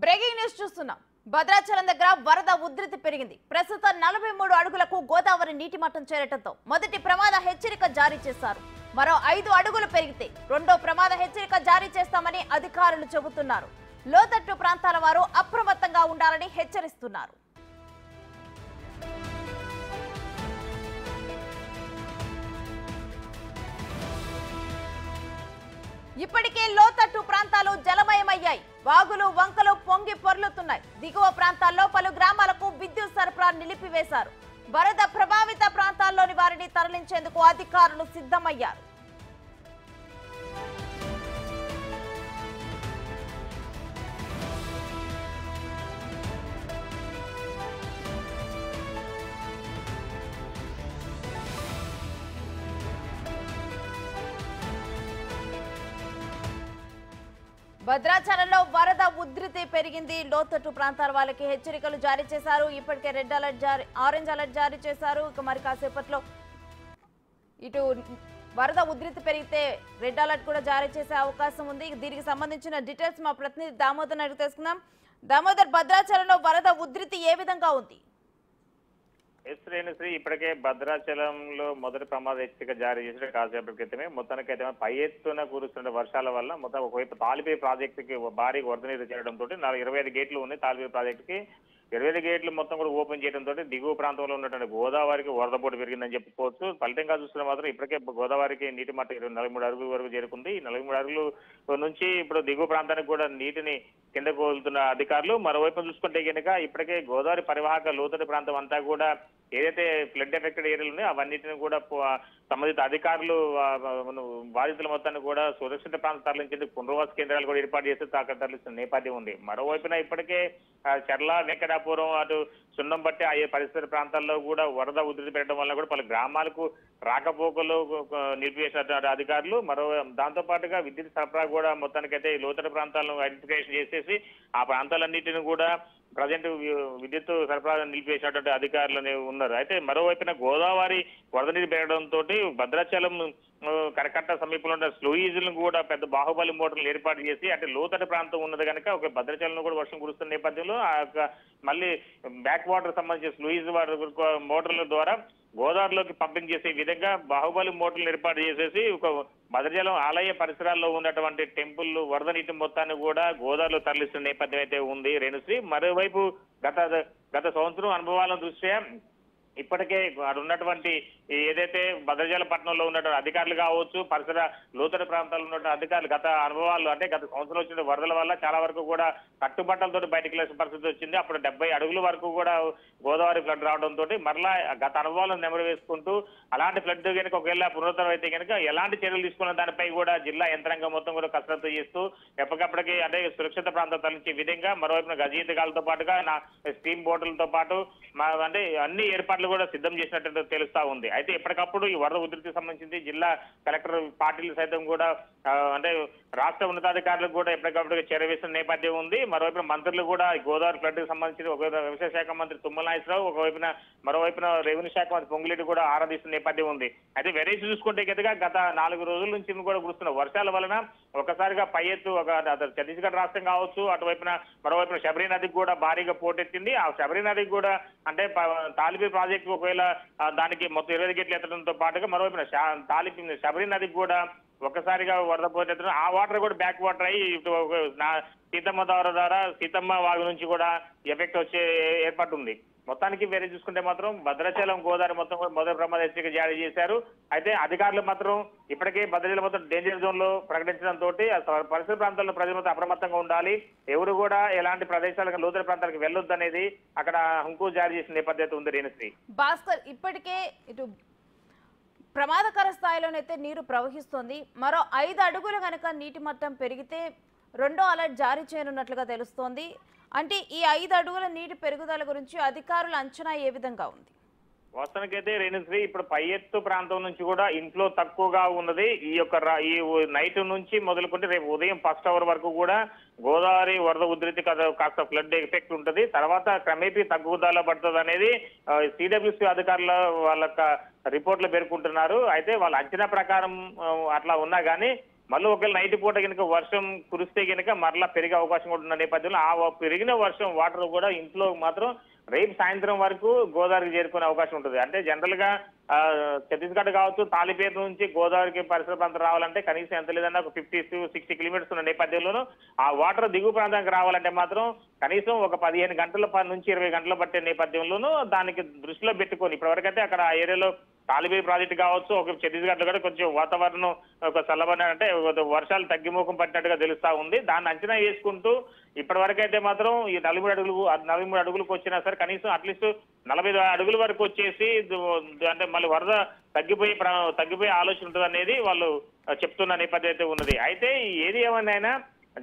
Breaking news చూస్తున్నాం. భద్రాచలం దగ్గర వరద ఉధృతి పెరిగింది. ప్రస్తుతం 43 అడుగులకు గోదావరి నీటి మట్టం చేరటంతో మొదటి ప్రమాద హెచ్చరిక జారీ చేశారు. మరో 5 అడుగులు పెరిగితే రెండో ప్రమాద హెచ్చరిక జారీ చేస్తామని అధికారులు చెబుతున్నారు. లోతట్టు ప్రాంతాల వారు అప్రమత్తంగా ఉండాలని హెచ్చరిస్తున్నారు. ఇప్పటికే లోతట్టు ప్రాంతాలు జలమయమయ్యాయి. వాగులు వంకలు పొంగి పొర్లుతున్నాయి. దిగువ ప్రాంతాల్లో పలు గ్రామాలకు విద్యుత్ సరఫరా నిలిపివేశారు. వరద ప్రభావిత ప్రాంతాల్లోని వారిని తరలించేందుకు అధికారులు సిద్ధమయ్యారు. భద్రాచలంలో వరద ఉధృతి పెరిగింది. లోతట్టు ప్రాంతాల వాళ్ళకి హెచ్చరికలు జారీ చేశారు. ఇప్పటికే ఆరెంజ్ అలర్ట్ జారీ చేశారు. ఇక మరి కాసేపట్లో ఇటు వరద ఉధృతి పెరిగితే రెడ్ అలర్ట్ కూడా జారీ చేసే అవకాశం ఉంది. దీనికి సంబంధించిన డీటెయిల్స్ మా ప్రతినిధి దామోదర్ అడిగి తెలుసుకుందాం. దామోదర్, భద్రాచలంలో వరద ఉధృతి ఏ విధంగా ఉంది? శ్రీ ఇప్పటికే భద్రాచలంలో మొదటి ప్రమాద హెచ్చరిక జారీ చేసిన కాసేపటి క్రితమే మొత్తానికైతే పై ఎత్తున కురుస్తున్న వర్షాల వల్ల మొత్తం ఒకవైపు తాలిపేరు ప్రాజెక్టుకి భారీ వరద నీరు చేరడంతో 25 గేట్లు ఉన్నాయి. తాలిపేరు ప్రాజెక్టుకి 25 గేట్లు మొత్తం కూడా ఓపెన్ చేయడంతో దిగువ ప్రాంతంలో ఉన్నటువంటి గోదావరికి వరద పోటు పెరిగిందని చెప్పుకోవచ్చు. ఫలితంగా చూస్తున్న మాత్రం ఇప్పటికే గోదావరికి నీటి మట్టం 43 అడుగుల వరకు చేరుకుంది. ఈ 43 అడుగుల నుంచి ఇప్పుడు దిగువ ప్రాంతానికి కూడా నీటిని కిందకు వదులుతున్న అధికారులు. మరోవైపు చూసుకుంటే కనుక ఇప్పటికే గోదావరి పరివాహక లోతటి ప్రాంతం అంతా కూడా ఏదైతే ఫ్లడ్ ఎఫెక్టెడ్ ఏరియాలు ఉన్నాయో అవన్నిటిని కూడా సంబంధిత అధికారులు బాధితుల మొత్తాన్ని కూడా సురక్షిత ప్రాంతం తరలించేందుకు పునర్వాస కేంద్రాలు కూడా ఏర్పాటు చేసి తరలిస్తున్న నేపథ్యం ఉంది. మరోవైపున ఇప్పటికే చర్ల, వెంకటాపురం, అటు సున్నంబట్టి ఆ పరిసర ప్రాంతాల్లో కూడా వరద ఉధృతి పెరగడం వల్ల కూడా పలు గ్రామాలకు రాకపోకలు నిలిపివేసిన అధికారులు. దాంతో పాటుగా విద్యుత్ సరఫరా కూడా మొత్తానికైతే లోతట్టు ప్రాంతాలను ఐడెంటిఫికేషన్ చేసేసి ఆ ప్రాంతాలన్నింటినీ కూడా ప్రజెంట్ విద్యుత్ సరఫరా నిలిపివేసినటువంటి అధికారులు ఉన్నారు. అయితే మరోవైపున గోదావరి వరద నీరు పెరగడంతో భద్రాచలం కరకట్ట సమీపంలో ఉన్న స్లూయిజ్లను కూడా పెద్ద బాహుబలి మోటార్లు ఏర్పాటు చేసి అంటే లోతట్టు ప్రాంతం ఉన్నది కనుక ఒక భద్రాచలంలో కూడా వర్షం కురుస్తున్న నేపథ్యంలో మళ్ళీ బ్యాక్ వాటర్ సంబంధించిన స్లూయిజ్ మోటార్ల ద్వారా గోదావరిలోకి పంపింగ్ చేసే విధంగా బాహుబలి మోటార్లు ఏర్పాటు చేసేసి ఒక భద్రాచలం ఆలయ పరిసరాల్లో ఉన్నటువంటి టెంపుల్ వరద నీటి మొత్తాన్ని కూడా గోదావరిలో తరలిస్తున్న నేపథ్యం అయితే ఉంది రేణుశ్రీ. మరోవైపు గత సంవత్సరం అనుభవాల దృష్ట్యా ఇప్పటికే అక్కడ ఉన్నటువంటి ఏదైతే భద్రాచలం పట్టణంలో ఉన్నటువంటి అధికారులు కావచ్చు, పరిసర లోతట్టు ప్రాంతాల్లో ఉన్నటువంటి అధికారులు గత అనుభవాలు అంటే గత సంవత్సరం వచ్చిన వరదల వల్ల చాలా వరకు కూడా కట్టుబట్టలతో బయటకు వెళ్ళిన పరిస్థితి వచ్చింది. అప్పుడు 70 అడుగుల వరకు కూడా గోదావరి ఫ్లడ్ రావడంతో మరలా గత అనుభవాలను నెమరు వేసుకుంటూ అలాంటి ఫ్లడ్ కనుక ఒకవేళ పునరుద్ధరణ అయితే కనుక ఎలాంటి చర్యలు తీసుకున్న దానిపై కూడా జిల్లా యంత్రాంగం మొత్తం కూడా కసరత్తు చేస్తూ ఎప్పటికప్పటికి అంటే సురక్షిత ప్రాంతం తరలించే విధంగా మరోవైపున గజఈతగాలతో పాటుగా స్టీమ్ బోట్లతో పాటు అంటే అన్ని ఏర్పాట్లు కూడా సిద్ధం చేసినట్టు తెలుస్తా ఉంది. అయితే ఎప్పటికప్పుడు ఈ వరద ఉధృతికి సంబంధించి జిల్లా కలెక్టర్ పార్టీలు సైతం కూడా అంటే రాష్ట్ర ఉన్నతాధికారులకు కూడా ఎప్పటికప్పుడు చేరవేసిన నేపథ్యం ఉంది. మరోవైపున మంత్రులు కూడా గోదావరి ఫ్లడ్ కి సంబంధించి ఒకవైపు వ్యవసాయ శాఖ మంత్రి తుమ్మల నాగేశ్వరరావు, మరోవైపున రెవెన్యూ శాఖ మంత్రి పొంగులేటి కూడా ఆరాధిస్తున్న నేపథ్యం ఉంది. అయితే వెరైటీ చూసుకుంటే కనుక గత 4 రోజుల నుంచి కూడా కురుస్తున్న వర్షాల వలన ఒకసారిగా పై ఎత్తు ఛత్తీస్గఢ్ రాష్ట్రం కావచ్చు, అటువైపున మరోవైపున శబరి నదికి కూడా భారీగా పోటెత్తింది. ఆ శబరి నదికి కూడా అంటే తాలిపేరు ప్రాజెక్టు ఒకవేళ దానికి మొత్తం 20 గేట్లు ఎత్తడంతో పాటుగా మరోవైపున శబరి నదికి కూడా ఒక్కసారిగా వరద పోటెత్తడం ఆ వాటర్ కూడా బ్యాక్ వాటర్ అయ్యి సీతమ్మ ద్వారా సీతమ్మ వాగు నుంచి కూడా ఎఫెక్ట్ వచ్చే ఏర్పాటు ఉంది. మొత్తానికి వేరే చూసుకుంటే మాత్రం భద్రాచలం గోదావరి మొత్తం కూడా మొదటి ప్రమాద హెచ్చరిక జారీ చేశారు. అయితే అధికారులు మాత్రం ఇప్పటికే భద్రాచలం మొత్తం డేంజర్ జోన్ లో ప్రకటించడంతో పరిసర ప్రాంతాల్లో ప్రజలు మొత్తం అప్రమత్తంగా ఉండాలి. ఎవరు కూడా ఎలాంటి ప్రదేశాలకు లోతట్టు ప్రాంతాలకు వెళ్ళొద్దు అనేది అక్కడ హంకు జారీ చేసిన నేపథ్యం ఉంది రేణుశ్రీ. భాస్కర్, ఇప్పటికే ఇటు ప్రమాదకర స్థాయిలోనైతే నీరు ప్రవహిస్తోంది. మరో 5 అడుగులు కనుక నీటి మట్టం పెరిగితే రెండో అలర్ట్ జారీ చేయనున్నట్లుగా తెలుస్తోంది. అంటే ఈ 5 అడుగుల నీటి పెరుగుదల గురించి అధికారుల అంచనా ఏ విధంగా ఉంది? వాస్తవానికైతే రేణుశ్రీ ఇప్పుడు పై ఎత్తు ప్రాంతం నుంచి కూడా ఇంట్లో తక్కువగా ఉన్నది. ఈ నైట్ నుంచి మొదలుకుంటే రేపు ఉదయం 1st అవర్ వరకు కూడా గోదావరి వరద ఉధృతి కాస్త ఫ్లడ్ ఎఫెక్ట్ ఉంటుంది. తర్వాత క్రమేపీ తగ్గుదల పడుతుంది అనేది సిడబ్ల్యూసీ అధికారుల వాళ్ళ రిపోర్ట్లు పేర్కొంటున్నారు. అయితే వాళ్ళ అంచనా ప్రకారం అట్లా ఉన్నా కానీ మళ్ళీ ఒకవేళ నైట్ పూట కనుక వర్షం కురిస్తే కనుక మరలా పెరిగే అవకాశం కూడా ఉన్న నేపథ్యంలో ఆ పెరిగిన వర్షం వాటర్ కూడా ఇంట్లో మాత్రం రేపు సాయంత్రం వరకు గోదావరికి చేరుకునే అవకాశం ఉంటుంది. అంటే జనరల్ గా ఛత్తీస్గఢ్ కావచ్చు, తాలిపేట నుంచి గోదావరికి పరిసర ప్రాంతం రావాలంటే కనీసం ఎంత లేదన్నా ఒక 50-60 కిలోమీటర్స్ ఉన్న నేపథ్యంలోనూ ఆ వాటర్ దిగువ ప్రాంతానికి రావాలంటే మాత్రం కనీసం ఒక 15 గంటల నుంచి 20 గంటలు పట్టే నేపథ్యంలోనూ దానికి దృష్టిలో పెట్టుకొని ఇప్పటివరకైతే అక్కడ ఆ ఏరియాలో తాలిబే ప్రాజెక్ట్ కావచ్చు, ఒక ఛత్తీస్గఢ్ లో కూడా కొంచెం వాతావరణం ఒక చల్లబడి అంటే వర్షాలు తగ్గిముఖం పట్టినట్టుగా తెలుస్తా ఉంది. దాన్ని అంచనా వేసుకుంటూ ఇప్పటి వరకు అయితే మాత్రం ఈ 43 అడుగులకు వచ్చినా సరే కనీసం అట్లీస్ట్ 45 అడుగుల వరకు వచ్చేసి అంటే మళ్ళీ వరద తగ్గిపోయే ఆలోచన ఉంటుంది అనేది వాళ్ళు చెప్తున్న నేపథ్యం అయితే ఉన్నది. అయితే ఏది ఏమన్నా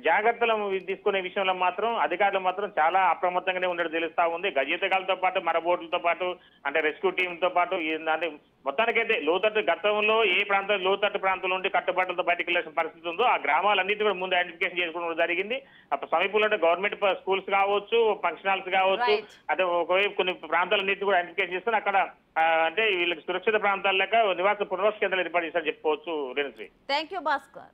జాగ్రత్తలు తీసుకునే విషయంలో మాత్రం అధికారులు మాత్రం చాలా అప్రమత్తంగానే ఉండడం తెలుస్తా ఉంది. గజేతగాలతో పాటు మరబోట్లతో పాటు అంటే రెస్క్యూ టీమ్ తో పాటు అంటే మొత్తానికైతే గతంలో ఏ లోతట్టు ప్రాంతంలో ఉండి కట్టుబాట్లతో బయటకు వెళ్ళాల్సిన పరిస్థితి ఉందో ఆ గ్రామాలన్నిటి కూడా ముందు ఐడెంటిఫికేషన్ చేసుకోవడం జరిగింది. సమీపంలో అంటే గవర్నమెంట్ స్కూల్స్ కావచ్చు, ఫంక్షన్ హాల్స్ కావచ్చు, అంటే ఒకవైపు కొన్ని ప్రాంతాలన్నింటినీ కూడా ఐడెంటిఫికేషన్ చేస్తున్నారు. అక్కడ అంటే వీళ్ళకి సురక్షిత ప్రాంతాల లెక్క నివాస పునర్వాస కేంద్రాలు ఏర్పాటు చేశారని చెప్పుకోవచ్చు. రేణుశ్రీ. Thank you Bhaskar.